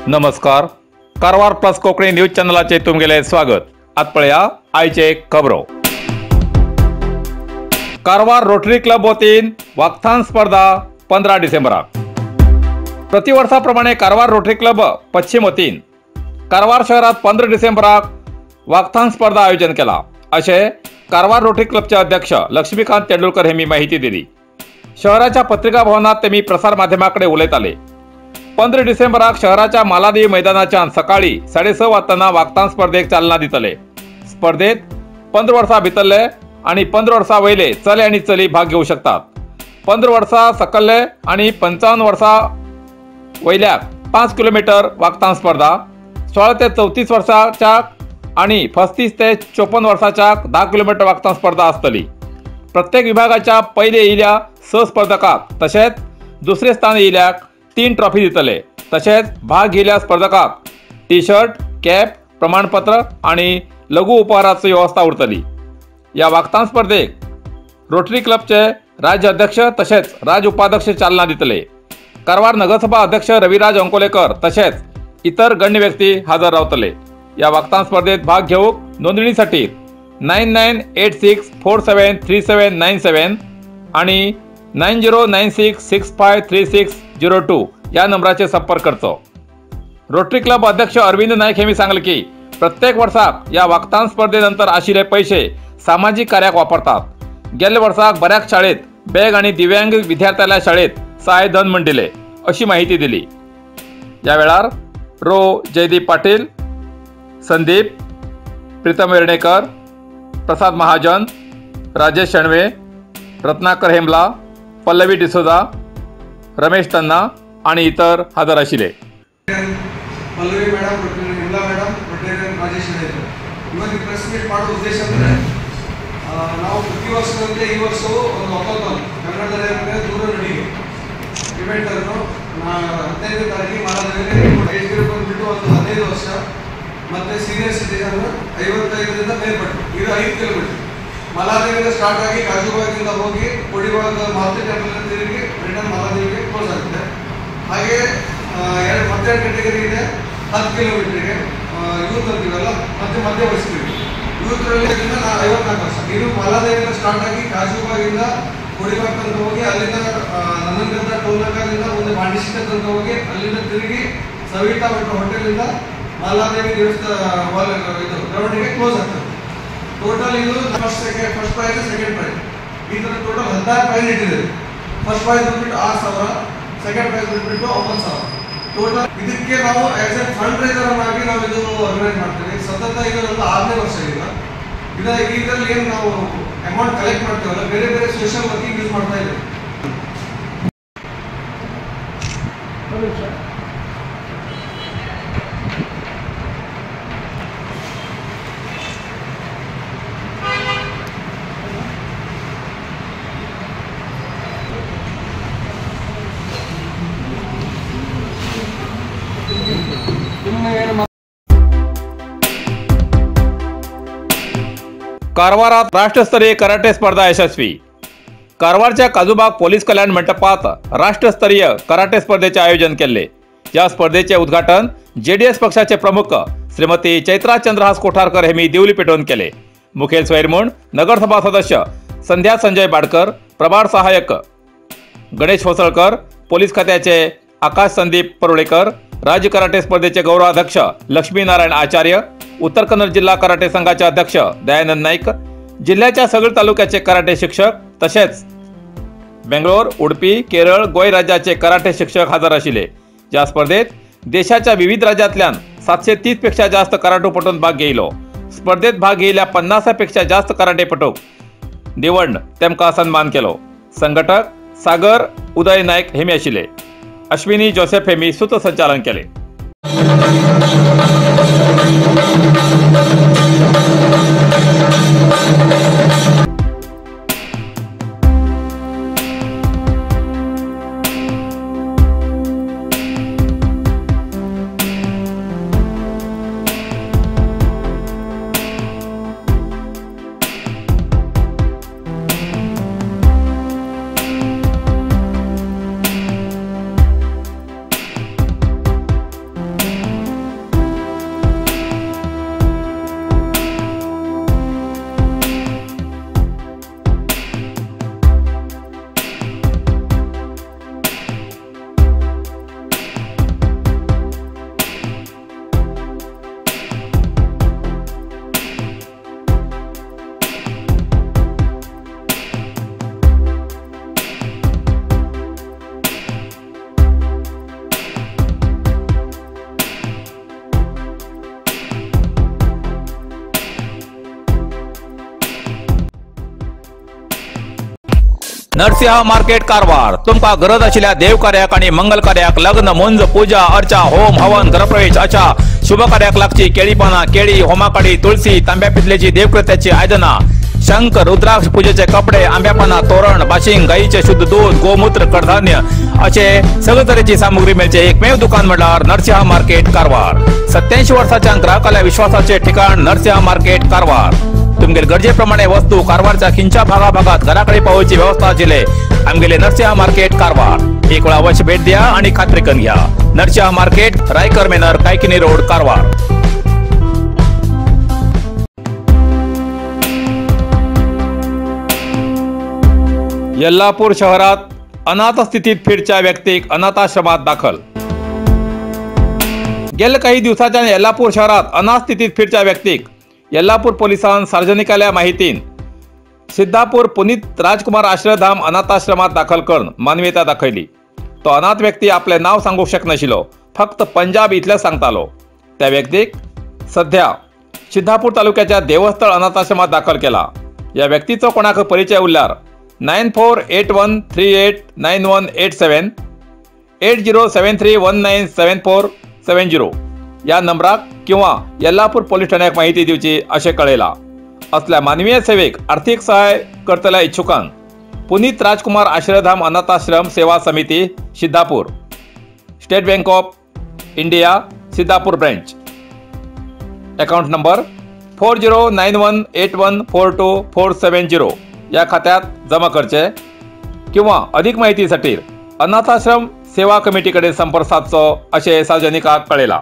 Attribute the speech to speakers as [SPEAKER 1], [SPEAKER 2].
[SPEAKER 1] नमस्कार. Karwar plus Konkani news चॅनलाचे तुमगेले स्वागत. आत पळया आयचे खबरो. कारवार रोटरी क्लब वतीन वक्तान स्पर्धा 15 डिसेंबराक. प्रतिवर्षाप्रमाणे कारवार रोटरी क्लब पश्चिम वतीन कारवार शहरात 15 डिसेंबराक वक्तान स्पर्धा आयोजन केला असे कारवार रोटरी क्लबचे अध्यक्ष लक्ष्मीकांत तेंडुलकर यांनी माहिती दिली. शहराच्या पत्रिका भवनात त्यांनी प्रसार माध्यमाकडे उलयत आले. 15 डिसेंबराक शहराच्या मालादेवी मैदानाच्यान सकाळी 6:30 वाजताना वक्तान स्पर्धेक चालना दितले. स्पर्धेत 15 वर्सां भितरले आणि 15 वर्सां वयले चले आणि चली भाग घेऊ शकतात. 15 वर्सां सकयले आणि 55 वर्सां वयल्याक 5 किलोमीटर वक्तान स्पर्धा, 16 ते 34 वर्सांच्या आणि 35 ते 54 वर्सांच्या 10 किलोमीटर वक्तान स्पर्धा आसतली. प्रत्येक विभागाच्या पयले येयल्या 6 स्पर्धकांक तशेंच दुसरे स्थान येयल्याक 3 ट्रॉफी दितले. तशेंच भाग घेयल्या स्पर्धकांक टी शर्ट, कॅप, प्रमाणपत्र आणि लघु उपहाराची व्यवस्था उरतली. या वक्तान स्पर्धेक रोटरी क्लबचे राज्य अध्यक्ष तशेंच राज्य उपाध्यक्ष चालना दितले. कारवार नगरसभा अध्यक्ष रविराज अंकोलेकर तशेंच इतर गण्य व्यक्ती हजर रावतले. या वक्तान स्पर्धेत भाग घेवूक नोंदणीसाठी 9986473797 आणि 9096653602 या नंबराचे संपर्क करचो. रोटरी क्लब अध्यक्ष अरविंद नाईक यांनी सांगले की प्रत्येक वर्षाक या वक्तान स्पर्धेनंतर आशिल्ले पैसे सामाजिक कार्याक वापरतात. गेल्या वर्षाक बऱ्याच शाळेत बॅग आणि दिव्यांग विद्यार्थ्याला शाळेत सहाय्य धन म्हण दिले अशी माहिती दिली. या वेळार रो जयदीप पाटील, संदीप, प्रीतम वेर्णेकर, प्रसाद महाजन, राजेश शेणवे, रत्नाकर हेमला, पल्लवी डिसोजा, रमेश तन्ना आणि इतर हजर आशिले.
[SPEAKER 2] ಪಲ್ಲವಿ ಮೇಡಮ್, ನಿರ್ಮಲಾ ಮೇಡಮ್, ರಾಜೇಶ್ ಹೇಳಿದರು. ಇವತ್ತು ಪ್ರೆಸ್ ಮೀಟ್ ಮಾಡೋ ಉದ್ದೇಶ ಅಂದರೆ ನಾವು ಪ್ರತಿ ವರ್ಷದಂತೆ ಈ ವರ್ಷವೂ ಒಂದು ಒಕ್ಕಲ್ತನ ಕನ್ನಡದಲ್ಲಿ ದೂರ ನಡಿಗೆ ಇವೆಂಟನ್ನು 15ನೇ ತಾರೀಕಿಗೆ ಮಾಲಾದೇವಿಗೆ ಏಜ್ ಗ್ರೂಪ್ ಬಂದುಬಿಟ್ಟು ಒಂದು 15 ವರ್ಷ ಮತ್ತು ಸೀನಿಯರ್ ಸಿಟಿಜನ್ 55ರಿಂದ ಮೇಲ್ಪಟ್ಟು ಇದು 5 ಕಿಲೋಮೀಟರ್ ಮಾಲಾದೇವಿಯಿಂದ ಸ್ಟಾರ್ಟ್ ಆಗಿ ಕಾಜುಬಾಗಿಂದ ಹೋಗಿ ಕೊಡಿಬಾಗ ಮಾರುತಿ ಟೆಂಪಲ್ ತಿರುಗಿ ರಿಟರ್ನ್ ಮಾಲಾದೇವಿಗೆ ಕ್ಲೋಸ್ ಆಗುತ್ತೆ. ಹಾಗೆ 2 ಕ್ಯಾಟಗರಿ ಇದೆ. 10 ಕಿಲೋಮೀಟರ್ಗೆ ಯೂತ್ ಅಂತೀವಲ್ಲ, ಮತ್ತೆ ಮಧ್ಯ ವಯಸ್ಕರಿಗೆ ಯೂತ್ರಲ್ಲಿ 54 ವರ್ಷ. ಇದು ಮಾಲಾದೇವಿಯಿಂದ ಸ್ಟಾರ್ಟ್ ಆಗಿ ಕಾಜುಬಾಗಿಂದ ಕೊಡಿಬಾಗ ತನಕ ಹೋಗಿ ಅಲ್ಲಿಂದ ನಂದನಗಂಧ ಟೋಲ್ನಾಕಾದಿಂದ ಒಂದು ಮಾಂಡಿಸಿಕ ತನಕ ಹೋಗಿ ಅಲ್ಲಿಂದ ತಿರುಗಿ ಸವಿತಾ ಹೋಟೆಲಿಂದ ಮಾಲಾದೇವಿ ದೇವಸ್ಥಾನ ಇದು ಗ್ರೌಂಡಿಗೆ ಕ್ಲೋಸ್ ಆಗ್ತದೆ. ಟೋಟಲ್ ಇದು ಫಸ್ಟ್ ಪ್ರೈಸ್, ಸೆಕೆಂಡ್ ಪ್ರೈಸ್, ಈ ಥರ ಟೋಟಲ್ 16 ಪ್ರೈಸ್ ಇಟ್ಟಿದ್ದಾರೆ. ಫಸ್ಟ್ ಪ್ರೈಸ್ ಬಂದ್ಬಿಟ್ಟು 6,000, ಸೆಕೆಂಡ್ ಪ್ರೈಸ್ ಬಂದ್ಬಿಟ್ಟು 9,000. ಟೋಟಲ್ ಇದಕ್ಕೆ ನಾವು ಆಸ್ ಎ ಫಂಡ್ ರೈಸರ್ ಆಗಿ ನಾವು ಇದು ಆರ್ಗನೈಸ್ ಮಾಡ್ತೀವಿ. ಸತತ ಇದು ಒಂದು 6ನೇ ವರ್ಷ ಈಗ. ಇದರಲ್ಲಿ ಏನು ನಾವು ಅಮೌಂಟ್ ಕಲೆಕ್ಟ್ ಮಾಡ್ತೀವಲ್ಲ, ಬೇರೆ ಬೇರೆ ಸೋಷಿಯಲ್ ವರ್ಕಿಂಗ್ ಯೂಸ್ ಮಾಡ್ತಾ ಇದ್ದೀವಿ.
[SPEAKER 1] कारवारात राष्ट्रस्तरीय कराटे स्पर्धा यशस्वी. कारवारच्या काजूबाग पोलीस कल्याण मंडपात राष्ट्रस्तरीय कराटे स्पर्धेचे आयोजन केले. या स्पर्धेचे उद्घाटन जेडीएस पक्षाचे प्रमुख श्रीमती चैत्रा चंद्रहास कोठारकर यांनी दिवली पेटवून केले. मुखेल सोयरे म्हणून नगरसभा सदस्य संध्या संजय बाडकर, प्रभार सहाय्यक गणेश होसळकर, पोलीस खात्याचे आकाश संदीप परुळेकर, राज्य कराटे स्पर्धेचे गौरवाध्यक्ष लक्ष्मीनारायण आचार्य, उत्तर कन्नड जिल्हा कराटे संघाचे अध्यक्ष दयानंद नाईक, जिल्ह्याच्या सगळे तालुक्याचे कराटे शिक्षक तसेच बेंगलोर, उडपी, केरळ, गोय राज्याचे कराटे शिक्षक हजर आशिले. या स्पर्धेत देशाच्या विविध राज्यातल्यान 730 पेक्षा जास्त कराटेपटून भाग घेयलो. स्पर्धेत भाग घेयल्या 50 पेक्षा जास्त कराटेपटूक निवड तेमका सन्मान केलो. संघटक सागर उदय नाईक हेमी आशिले. अश्विनी जोसेफ हेमी सूत्रसंचालन केले. नरसिंह मार्केट कारवार तुमका गरज आशिल्ल्या देवकार्याक आणि मंगल कार्याक, लग्न, मुंज, पूजा, अर्चा, होम, हवन, गृहप्रवेश अशा शुभ कार्याक लागची केळी पानां, केळी, होमाकडी, तुळशी, तांब्या पितलेची देवकृत्याची आयदनां, शंख, रुद्राक्ष पूजेचे कपडे, आंब्या पानां, तोरण, बाशिंग, गाईचे शुद्ध दूध, गोमूत्र, कडधान्य असे सगळे तरेची सामुग्री मेळचे एकमेव दुकान म्हणल्यार नरसिंह मार्केट कारवार। 87 वर्सांच्या ग्राहकाल्या विश्वासाचे ठिकाण नरसिंह मार्केट कारवार। तुमगेर गरजेप्रमाणे वस्तू कारवारच्या खिंच्या भागाभागात घराकडे पावोवची व्यवस्था आशिल्ले आमगेले नरसिंह मार्केट कारवार। एक वेळा अवश्य भेट द्या आणि खात्री करून घ्या। नरसिंह मार्केट, रायकर मेनर, कायकिनी रोड, कारवार। यल्लापूर शहरात अनाथ स्थितीत फिरच्या व्यक्तीक अनाथाश्रमात दाखल। गेल्या काही दिवसांच्या यल्लापूर शहरात अनाथ स्थितीत फिरच्या व्यक्तीक यल्लापूर पोलिसांन सार्वजनिकाल्या माहितीन सिद्धापूर पुनीत राजकुमार आश्रयधाम अनाथाश्रमात दाखल करून मानवीयता दाखयली। तो अनाथ व्यक्ती आपले नाव सांगूक शकनाशिल्लो, फक्त पंजाब इतलें सांगतालो। त्या व्यक्तीक सध्या सिद्धापूर तालुक्याच्या देवस्थळ अनाथाश्रमात दाखल केला। या व्यक्तीचो कोणाक परिचय उरल्यार 9481389187 8073197470 या नंबराक किंवा यल्लापूर पोलीस ठाण्याक माहिती दिवची अशें कळयला। असल्या मानवीय सेवेक आर्थिक सहाय करतल्या इच्छुकांक पुनीत राजकुमार आश्रयधाम अनाथाश्रम सेवा समिती Siddhapur, state bank of India Siddhapur branch, account number 409181424470 या खात्यात जमा करचे किंवा अधिक माहितीसाठी अनाथाश्रम सेवा कमिटीकडे संपर्क साधचो अशें सार्वजनिकांक कळयला।